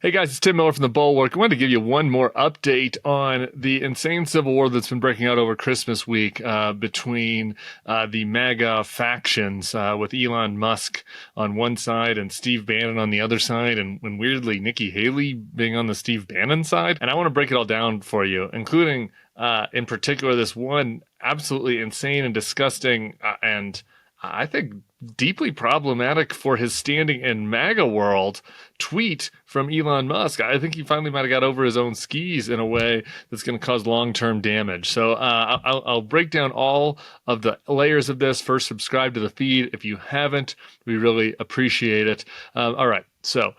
Hey guys, it's Tim Miller from the Bulwark. I wanted to give you one more update on the insane civil war that's been breaking out over Christmas week between the MAGA factions with Elon Musk on one side and Steve Bannon on the other side, and weirdly Nikki Haley being on the Steve Bannon side. And I want to break it all down for you, including in particular this one absolutely insane and disgusting and I think deeply problematic for his standing in MAGA world tweet from Elon Musk. I think he finally might have got over his own skis in a way that's going to cause long-term damage. So I'll break down all of the layers of this. First, subscribe to the feed if you haven't. We really appreciate it. All right. So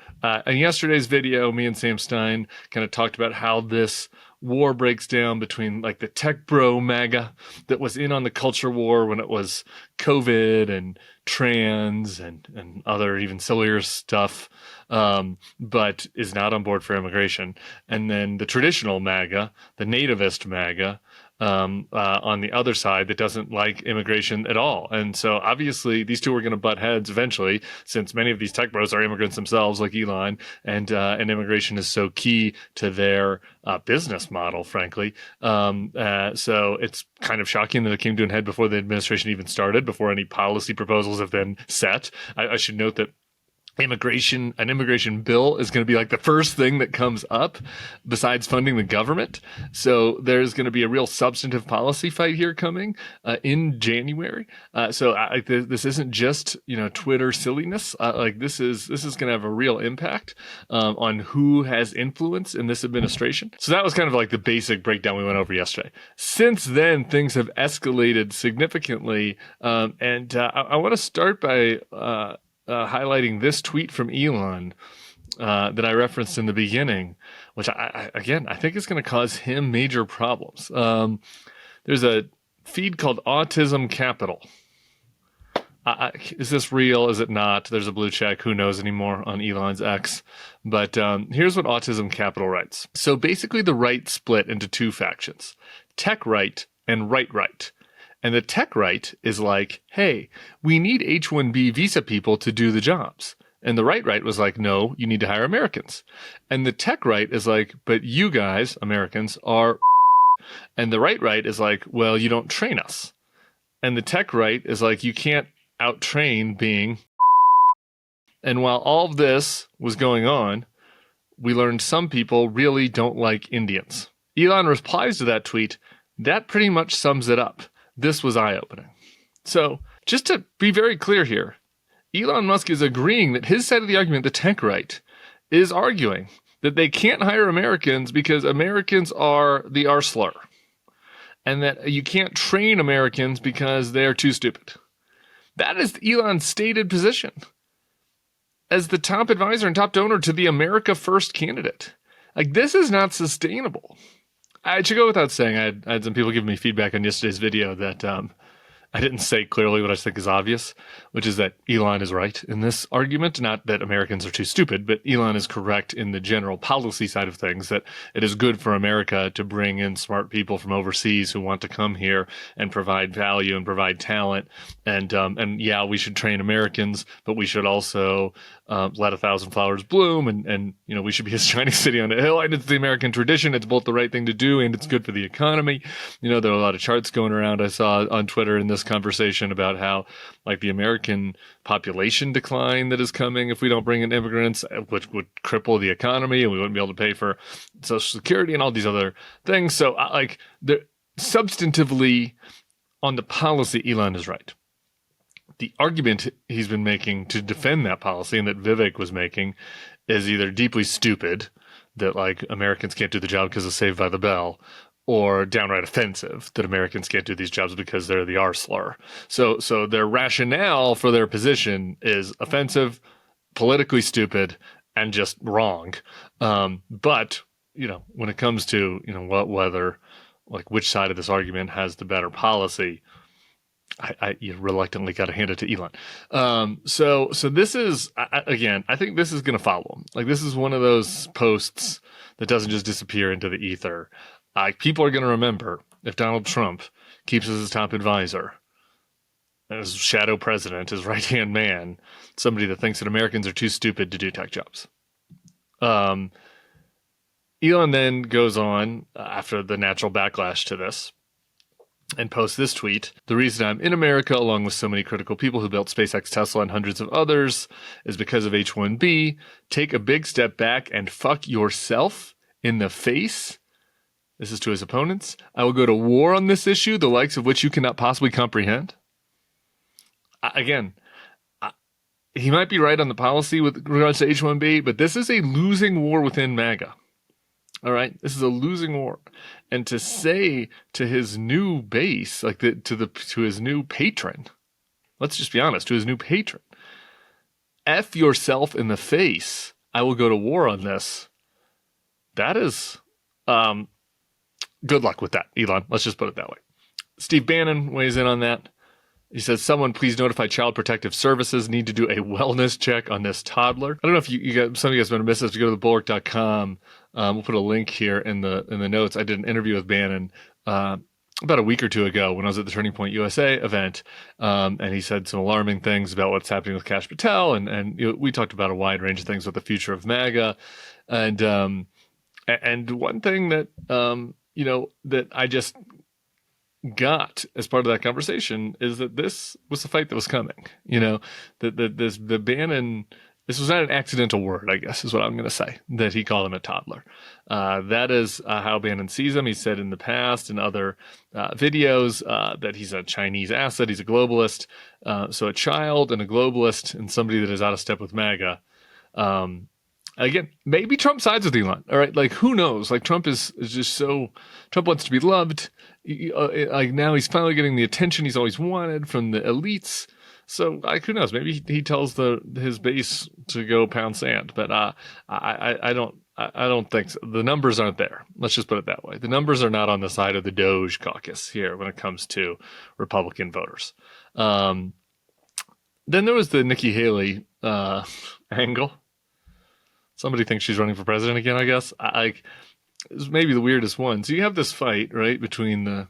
in yesterday's video, me and Sam Stein kind of talked about how this war breaks down between like the tech bro MAGA that was in on the culture war when it was COVID and trans and other even sillier stuff, but is not on board for immigration. And then the traditional MAGA, the nativist MAGA, on the other side that doesn't like immigration at all. And so obviously these two are going to butt heads eventually, since many of these tech bros are immigrants themselves, like Elon, and immigration is so key to their business model, frankly. So it's kind of shocking that it came to a head before the administration even started, before any policy proposals have been set. I should note that an immigration bill is going to be like the first thing that comes up besides funding the government. So there's going to be a real substantive policy fight here coming in January. So this isn't just, Twitter silliness. This is going to have a real impact on who has influence in this administration. So that was kind of like the basic breakdown we went over yesterday. Since then, things have escalated significantly. And I want to start by highlighting this tweet from Elon that I referenced in the beginning, which I think is going to cause him major problems. There's a feed called Autism Capital. Is this real? Is it not? There's a blue check. Who knows anymore on Elon's X? But here's what Autism Capital writes. So basically the right split into two factions, tech right and right. And the tech right is like, hey, we need H-1B visa people to do the jobs. And the right was like, no, you need to hire Americans. And the tech right is like, but you guys, Americans, are. And the right is like, well, you don't train us. And the tech right is like, you can't out-train being. And while all of this was going on, we learned some people really don't like Indians. Elon replies to that tweet, that pretty much sums it up. This was eye-opening. So, just to be very clear here, Elon Musk is agreeing that his side of the argument, the tech right, is arguing that they can't hire Americans because Americans are the R slur, and that you can't train Americans because they're too stupid. That is Elon's stated position as the top advisor and top donor to the America First candidate. Like, this is not sustainable. I should go without saying, I had some people giving me feedback on yesterday's video that I didn't say clearly what I think is obvious, which is that Elon is right in this argument. Not that Americans are too stupid, but Elon is correct in the general policy side of things, that it is good for America to bring in smart people from overseas who want to come here and provide value and provide talent. And yeah, we should train Americans, but we should also let 1,000 flowers bloom, and we should be a shining city on a hill. And it's the American tradition. It's both the right thing to do and it's good for the economy. There are a lot of charts going around I saw on Twitter in this conversation about how like the American population decline that is coming if we don't bring in immigrants, which would cripple the economy and we wouldn't be able to pay for Social Security and all these other things. So substantively on the policy, Elon is right. The argument he's been making to defend that policy and that Vivek was making is either deeply stupid, that like Americans can't do the job because of Saved by the Bell, or downright offensive, that Americans can't do these jobs because they're the R slur. So their rationale for their position is offensive, politically stupid, and just wrong. But when it comes to whether like which side of this argument has the better policy, I reluctantly got to hand it to Elon. So this is, again, I think this is going to follow him. Like, this is one of those posts that doesn't just disappear into the ether. People are going to remember if Donald Trump keeps as his top advisor, as shadow president, his right-hand man, somebody that thinks that Americans are too stupid to do tech jobs. Um, Elon then goes on after the natural backlash to this and posts this tweet. The reason I'm in America, along with so many critical people who built SpaceX, Tesla, and hundreds of others, is because of H-1B. Take a big step back and fuck yourself in the face. This is to his opponents. I will go to war on this issue, the likes of which you cannot possibly comprehend. Again, he might be right on the policy with regards to H-1B, but this is a losing war within MAGA. All right, this is a losing war, and to say to his new base, like to his new patron, let's just be honest, to his new patron, F yourself in the face. I will go to war on this. That is, good luck with that, Elon. Let's just put it that way. Steve Bannon weighs in on that. He says, someone please notify Child Protective Services, need to do a wellness check on this toddler. I don't know if you got, some of you guys might have missed this. If you go to the Bulwark.com, we'll put a link here in the notes. I did an interview with Bannon about a week or two ago when I was at the Turning Point USA event, and he said some alarming things about what's happening with Kash Patel, and we talked about a wide range of things with the future of MAGA, and one thing that that I just got as part of that conversation is that this was the fight that was coming. The Bannon, this was not an accidental word, I guess is what I'm going to say, that he called him a toddler. That is how Bannon sees him. He said in the past in other videos that he's a Chinese asset, he's a globalist. So a child and a globalist and somebody that is out of step with MAGA. Again, maybe Trump sides with Elon. All right, like who knows? Like Trump is just so, Trump wants to be loved. Like now he's finally getting the attention he's always wanted from the elites. So who knows? Maybe he tells his base to go pound sand. But I don't think so. The numbers aren't there. Let's just put it that way. The numbers are not on the side of the Doge caucus here when it comes to Republican voters. Then there was the Nikki Haley angle. Somebody thinks she's running for president again, I guess. It's maybe the weirdest one. So you have this fight, right, between the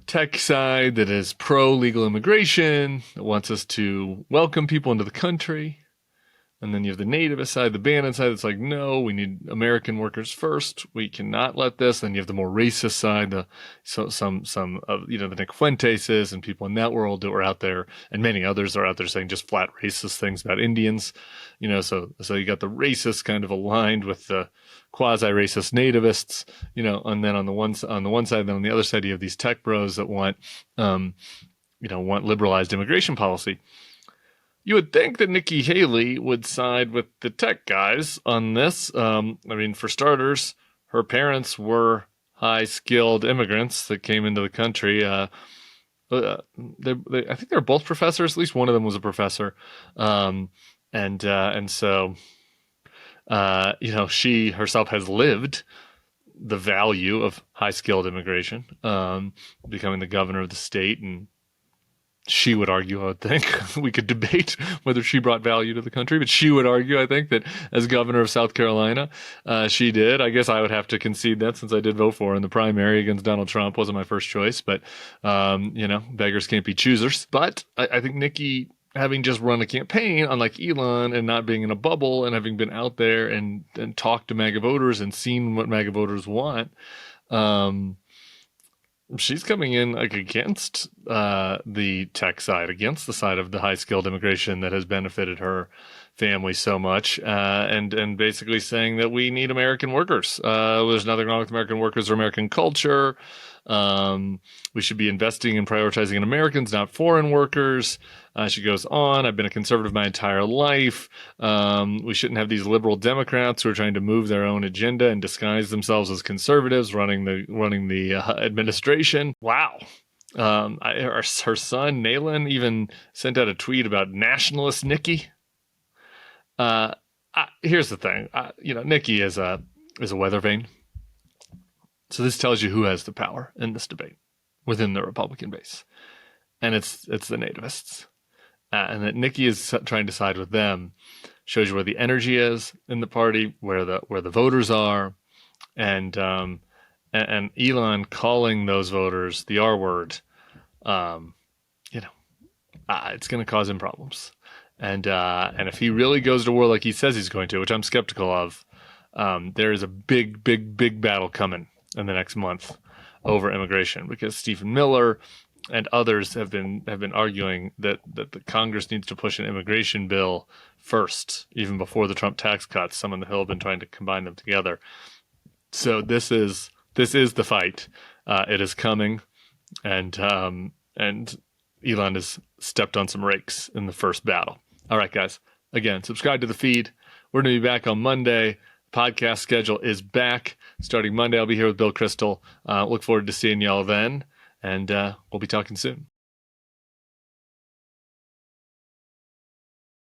tech side that is pro-legal immigration, that wants us to welcome people into the country. And then you have the nativist side, the Bannon side that's like, no, we need American workers first. We cannot let this. Then you have the more racist side, some of the Nick Fuenteses and people in that world that were out there, and many others are out there saying just flat racist things about Indians. So you got the racists kind of aligned with the quasi-racist nativists, and then on the one side, then on the other side, you have these tech bros that want liberalized immigration policy. You would think that Nikki Haley would side with the tech guys on this. For starters, her parents were high-skilled immigrants that came into the country. I think they're both professors. At least one of them was a professor. So she herself has lived the value of high-skilled immigration, becoming the governor of the state, and she would argue, I would think, we could debate whether she brought value to the country, but she would argue, I think, that as governor of South Carolina, she did. I guess I would have to concede that since I did vote for her in the primary against Donald Trump. Wasn't my first choice, but, beggars can't be choosers. But I think Nikki, having just run a campaign, unlike Elon, and not being in a bubble and having been out there and talked to MAGA voters and seen what MAGA voters want, she's coming in against the tech side, against the side of the high-skilled immigration that has benefited her family so much, and basically saying that we need American workers. There's nothing wrong with American workers or American culture. We should be investing and prioritizing in Americans, not foreign workers. She goes on, I've been a conservative my entire life. We shouldn't have these liberal Democrats who are trying to move their own agenda and disguise themselves as conservatives running the administration. Wow. Her son, Nayland, even sent out a tweet about nationalist Nikki. Here's the thing. Nikki is a weather vane. So this tells you who has the power in this debate within the Republican base. And it's the nativists. And that Nikki is trying to side with them shows you where the energy is in the party, where the voters are, and Elon calling those voters the R word, it's going to cause him problems. And if he really goes to war like he says he's going to, which I'm skeptical of, there is a big battle coming in the next month over immigration, because Stephen Miller and others have been arguing that the Congress needs to push an immigration bill first, even before the Trump tax cuts. Some on the Hill have been trying to combine them together. So this is the fight. It is coming, and Elon has stepped on some rakes in the first battle. All right, guys. Again, subscribe to the feed. We're going to be back on Monday. Podcast schedule is back starting Monday. I'll be here with Bill Crystal. Look forward to seeing y'all then, and we'll be talking soon.